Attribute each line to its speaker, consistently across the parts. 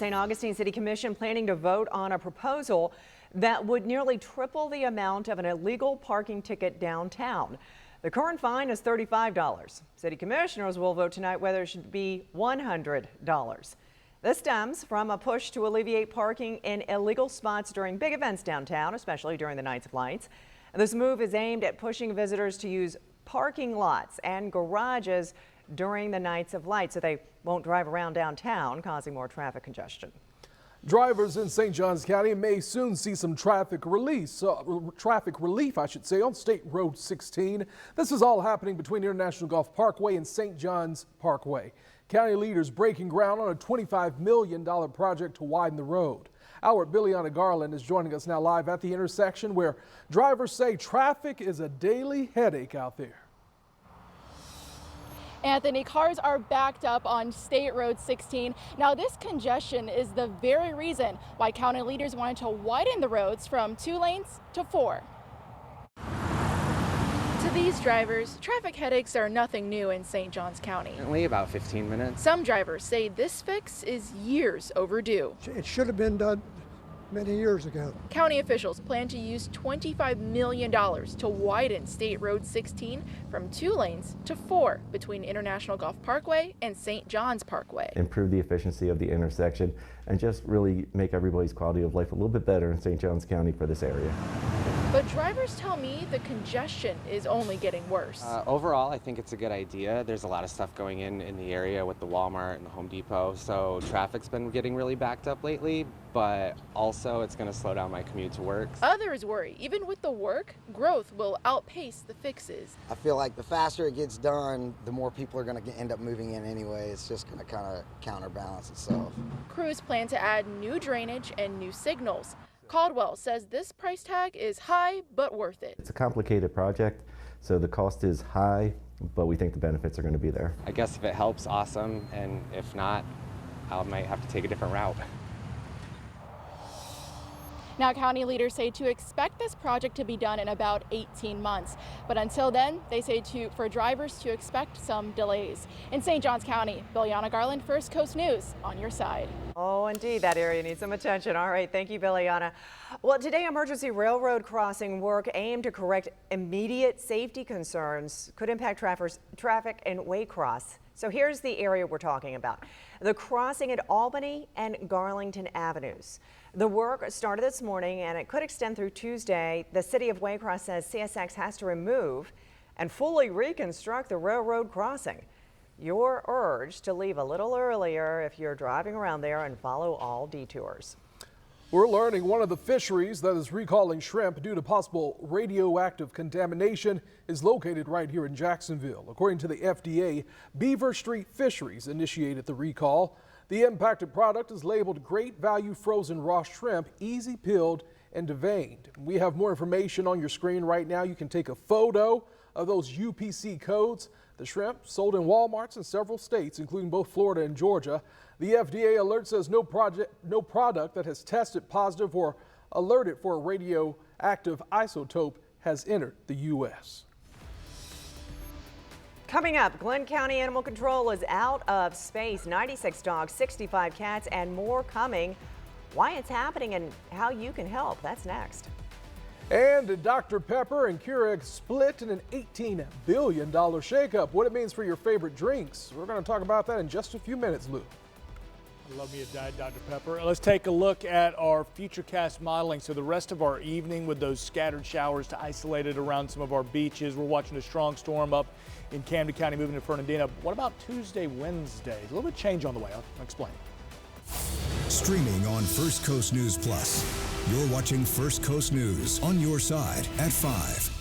Speaker 1: St. Augustine City Commission planning to vote on a proposal that would nearly triple the amount of an illegal parking ticket downtown. The current fine is $35. City commissioners will vote tonight whether it should be $100. This stems from a push to alleviate parking in illegal spots during big events downtown, especially during the Nights of Lights. This move is aimed at pushing visitors to use parking lots and garages during the Nights of Light so they won't drive around downtown, causing more traffic congestion.
Speaker 2: Drivers in St. Johns County may soon see some traffic relief, on State Road 16. This is all happening between International Golf Parkway and St. Johns Parkway. County leaders breaking ground on a $25 million project to widen the road. Our Billiana Garland is joining us now live at the intersection where drivers say traffic is a daily headache out there.
Speaker 3: Anthony, cars are backed up on State Road 16. Now, this congestion is the very reason why county leaders wanted to widen the roads from 2 lanes to 4. To these drivers, traffic headaches are nothing new in St. Johns County.
Speaker 4: Only about 15 minutes.
Speaker 3: Some drivers say this fix is years overdue.
Speaker 5: It should have been done many years ago.
Speaker 3: County officials plan to use $25 million to widen State Road 16 from 2 lanes to 4 between International Golf Parkway and St. Johns Parkway.
Speaker 6: Improve the efficiency of the intersection and just really make everybody's quality of life a little bit better in St. Johns County for this area.
Speaker 3: But drivers tell me the congestion is only getting worse.
Speaker 4: Overall, I think it's a good idea. There's a lot of stuff going in the area with the Walmart and the Home Depot, so traffic's been getting really backed up lately, but also it's going to slow down my commute to work.
Speaker 3: Others worry, even with the work, growth will outpace the fixes.
Speaker 7: I feel like the faster it gets done, the more people are going to end up moving in anyway. It's just going to kind of counterbalance itself.
Speaker 3: Crews plan to add new drainage and new signals. Caldwell says this price tag is high, but worth it.
Speaker 6: It's a complicated project, so the cost is high, but we think the benefits are going to be there.
Speaker 4: I guess if it helps, awesome, and if not, I might have to take a different route.
Speaker 3: Now, county leaders say to expect this project to be done in about 18 months. But until then, they say for drivers to expect some delays. In St. Johns County, Billiana Garland, First Coast News, on your side.
Speaker 1: Oh, indeed, that area needs some attention. All right, thank you, Billiana. Well, today, emergency railroad crossing work aimed to correct immediate safety concerns could impact traffic in Waycross. So here's the area we're talking about. The crossing at Albany and Garlington Avenues. The work started this morning and it could extend through Tuesday. The city of Waycross says CSX has to remove and fully reconstruct the railroad crossing. You're urged to leave a little earlier if you're driving around there and follow all detours.
Speaker 2: We're learning one of the fisheries that is recalling shrimp due to possible radioactive contamination is located right here in Jacksonville. According to the FDA, Beaver Street Fisheries initiated the recall. The impacted product is labeled Great Value Frozen Raw Shrimp, easy peeled and deveined. We have more information on your screen right now. You can take a photo of those UPC codes. The shrimp sold in Walmarts in several states, including both Florida and Georgia. The FDA alert says no product that has tested positive or alerted for a radioactive isotope has entered the U.S.
Speaker 1: Coming up, Glenn County Animal Control is out of space. 96 dogs, 65 cats, and more coming. Why it's happening and how you can help. That's next.
Speaker 2: And Dr. Pepper and Keurig split in an $18 billion shakeup. What it means for your favorite drinks. We're going to talk about that in just a few minutes, Lou.
Speaker 8: I love me a Diet Dr. Pepper. Let's take a look at our futurecast modeling. So the rest of our evening with those scattered showers to isolate it around some of our beaches. We're watching a strong storm up in Camden County moving to Fernandina. What about Tuesday, Wednesday? A little bit of change on the way. I'll explain.
Speaker 9: Streaming on First Coast News Plus. You're watching First Coast News on your side at 5.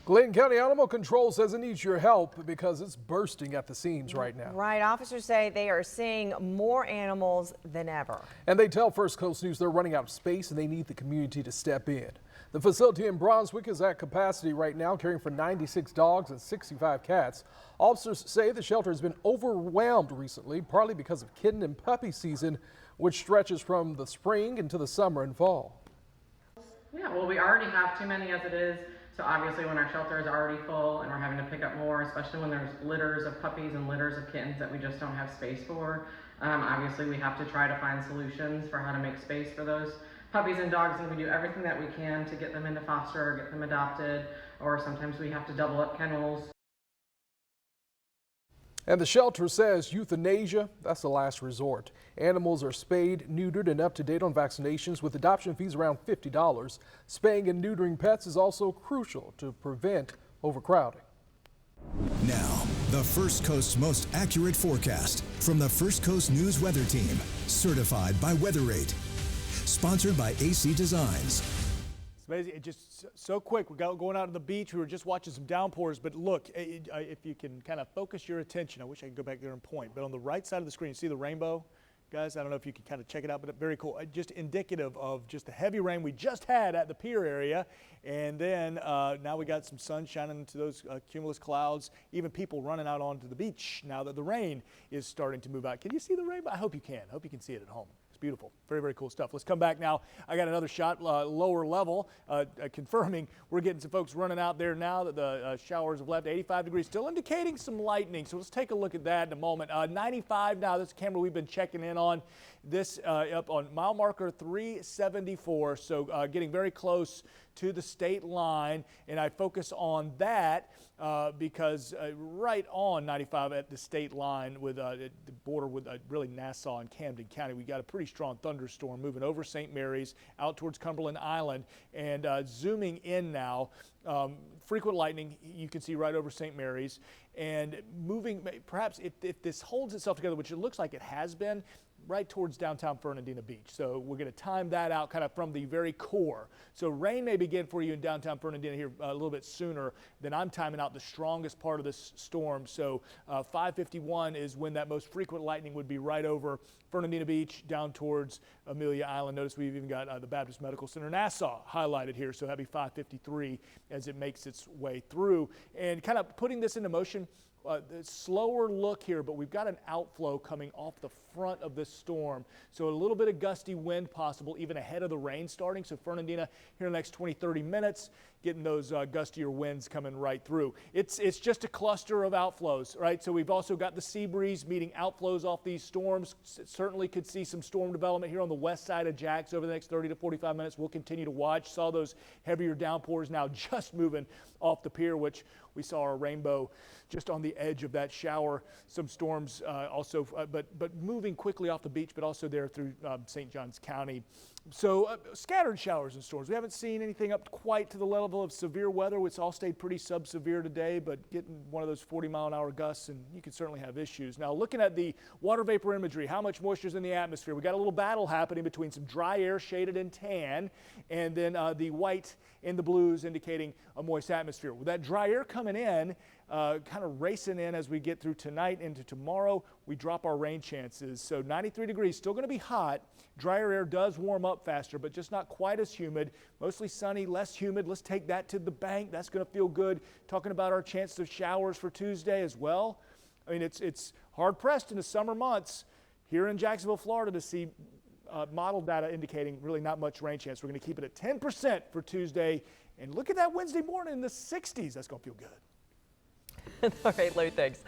Speaker 2: Glenn County Animal Control says it needs your help because it's bursting at the seams right now.
Speaker 1: Right. Officers say they are seeing more animals than ever.
Speaker 2: And they tell First Coast News they're running out of space and they need the community to step in. The facility in Brunswick is at capacity right now, caring for 96 dogs and 65 cats. Officers say the shelter has been overwhelmed recently, partly because of kitten and puppy season, which stretches from the spring into the summer and fall.
Speaker 10: Yeah, well, we already have too many as it is. So obviously when our shelter is already full and we're having to pick up more, especially when there's litters of puppies and litters of kittens that we just don't have space for. Obviously we have to try to find solutions for how to make space for those puppies and dogs, and we do everything that we can to get them into foster or get them adopted, or sometimes we have to double up kennels.
Speaker 2: And the shelter says euthanasia, that's the last resort. Animals are spayed, neutered, and up to date on vaccinations with adoption fees around $50. Spaying and neutering pets is also crucial to prevent overcrowding.
Speaker 9: Now, the First Coast's most accurate forecast from the First Coast News Weather Team, certified by WeatherRate. Sponsored by AC Designs.
Speaker 8: It's amazing. It just so quick. We're going out to the beach. We were just watching some downpours, but look, if you can kind of focus your attention, I wish I could go back there and point, but on the right side of the screen, you see the rainbow? Guys, I don't know if you can kind of check it out, but very cool. Just indicative of just the heavy rain we just had at the pier area. And then now we got some sun shining into those cumulus clouds, even people running out onto the beach now that the rain is starting to move out. Can you see the rainbow? I hope you can. I hope you can see it at home. Beautiful. Very, very cool stuff. Let's come back now. I got another shot lower level confirming we're getting some folks running out there now that the showers have left. 85 degrees, still indicating some lightning. So let's take a look at that in a moment. 95 now. This is a camera we've been checking in on. This up on mile marker 374. So getting very close to the state line. And I focus on that because right on 95 at the state line with the border with really Nassau and Camden County, we got a pretty strong thunderstorm moving over St. Mary's out towards Cumberland Island and zooming in now. Frequent lightning you can see right over St. Mary's and moving perhaps if this holds itself together, which it looks like it has been, right towards downtown Fernandina Beach. So we're going to time that out kind of from the very core. So rain may begin for you in downtown Fernandina here a little bit sooner than I'm timing out the strongest part of this storm. So 5:51 is when that most frequent lightning would be right over Fernandina Beach down towards Amelia Island. Notice we've even got the Baptist Medical Center Nassau highlighted here. So that'd be 5:53 as it makes its way through. And kind of putting this into motion, slower look here, but we've got an outflow coming off the front of this storm. So a little bit of gusty wind possible even ahead of the rain starting. So Fernandina here in the next 20-30 minutes, getting those gustier winds coming right through. It's just a cluster of outflows, right? So we've also got the sea breeze meeting outflows off these storms. Certainly could see some storm development here on the west side of Jax over the next 30 to 45 minutes. We'll continue to watch. Saw those heavier downpours now just moving off the pier, which we saw a rainbow just on the edge of that shower. Some storms also, but moving quickly off the beach, but also there through St. Johns County. So scattered showers and storms. We haven't seen anything up quite to the level of severe weather. It's all stayed pretty sub-severe today, but getting one of those 40-mile-an-hour gusts, and you can certainly have issues. Now, looking at the water vapor imagery, how much moisture is in the atmosphere? We got a little battle happening between some dry air shaded in tan, and then the white and the blues indicating a moist atmosphere. With that dry air coming in, kind of racing in as we get through tonight into tomorrow, we drop our rain chances. So 93 degrees, still going to be hot. Drier air does warm up faster, but just not quite as humid. Mostly sunny, less humid. Let's take that to the bank. That's going to feel good. Talking about our chances of showers for Tuesday as well. I mean, it's hard pressed in the summer months here in Jacksonville, Florida to see model data indicating really not much rain chance. We're going to keep it at 10% for Tuesday. And look at that Wednesday morning in the 60s. That's going to feel good.
Speaker 1: All right, Lou, thanks.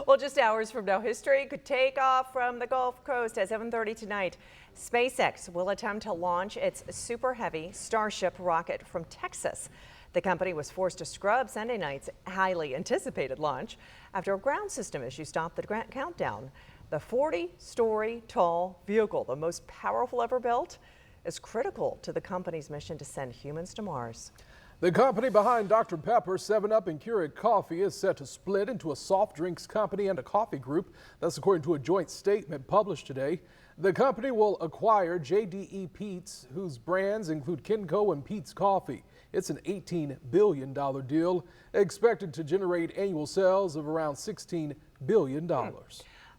Speaker 1: Well, just hours from now, history could take off from the Gulf Coast at 7:30 tonight. SpaceX will attempt to launch its Super Heavy Starship rocket from Texas. The company was forced to scrub Sunday night's highly anticipated launch after a ground system issue stopped the countdown. The 40-story tall vehicle, the most powerful ever built, is critical to the company's mission to send humans to Mars.
Speaker 2: The company behind Dr. Pepper, 7-Up, and Keurig Coffee is set to split into a soft drinks company and a coffee group. That's according to a joint statement published today. The company will acquire JDE Peet's, whose brands include Kenco and Peet's Coffee. It's an $18 billion deal, expected to generate annual sales of around $16 billion.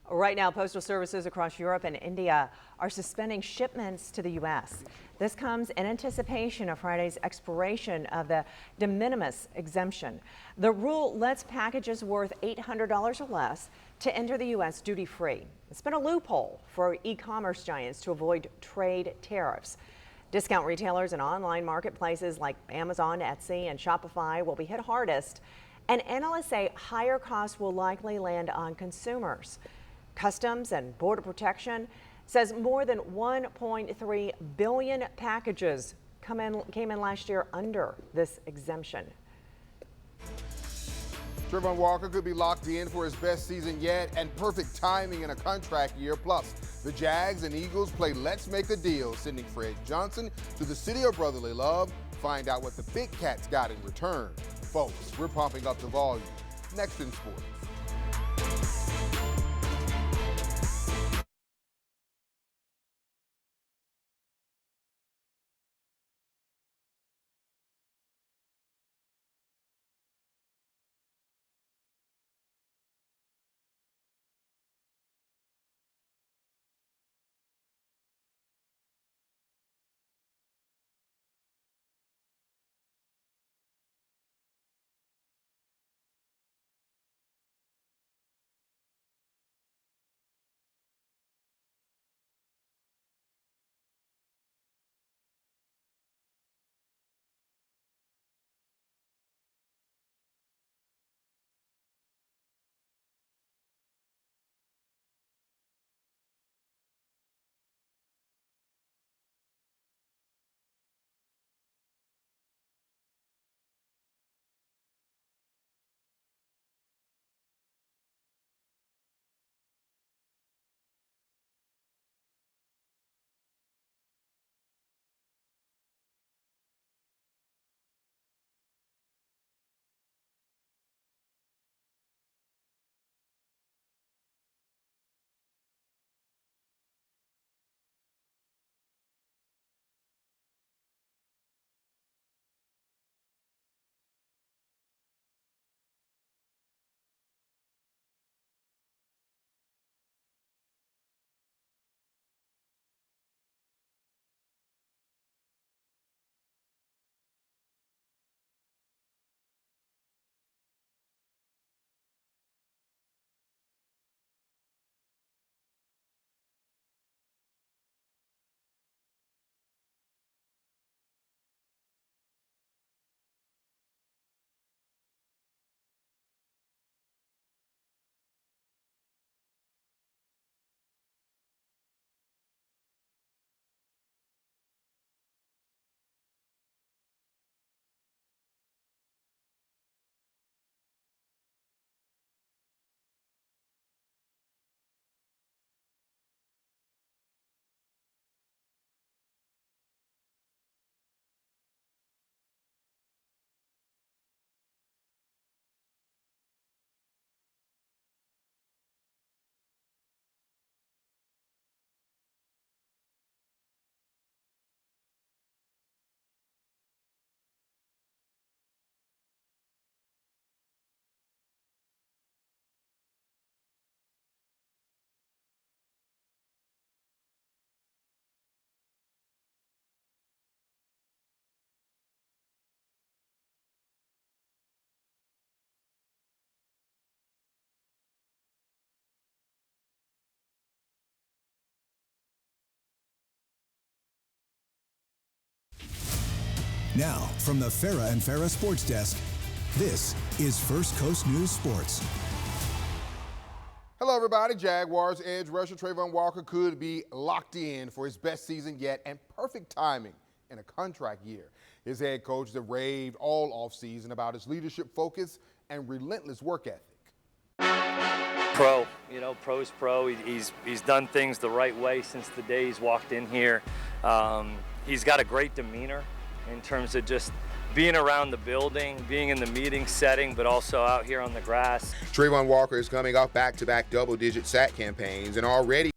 Speaker 1: Right now, postal services across Europe and India are suspending shipments to the U.S. This comes in anticipation of Friday's expiration of the de minimis exemption. The rule lets packages worth $800 or less to enter the U.S. duty-free. It's been a loophole for e-commerce giants to avoid trade tariffs. Discount retailers and online marketplaces like Amazon, Etsy, and Shopify will be hit hardest, and analysts say higher costs will likely land on consumers. Customs and Border Protection says more than 1.3 billion packages came in last year under this exemption.
Speaker 11: Trayvon Walker could be locked in for his best season yet and perfect timing in a contract year. Plus, the Jags and Eagles play Let's Make a Deal, sending Fred Johnson to the city of brotherly love. Find out what the Big Cats got in return. Folks, we're pumping up the volume. Next in sports.
Speaker 9: Now, from the Farah and Farah Sports Desk, this is First Coast News Sports.
Speaker 11: Hello, everybody. Jaguars edge rusher Trayvon Walker could be locked in for his best season yet and perfect timing in a contract year. His head coach has raved all offseason about his leadership focus and relentless work ethic.
Speaker 12: Pro, pro's pro. He's done things the right way since the day he's walked in here. He's got a great demeanor in terms of just being around the building, being in the meeting setting, but also out here on the grass.
Speaker 11: Trayvon Walker is coming off back-to-back double-digit sack campaigns and already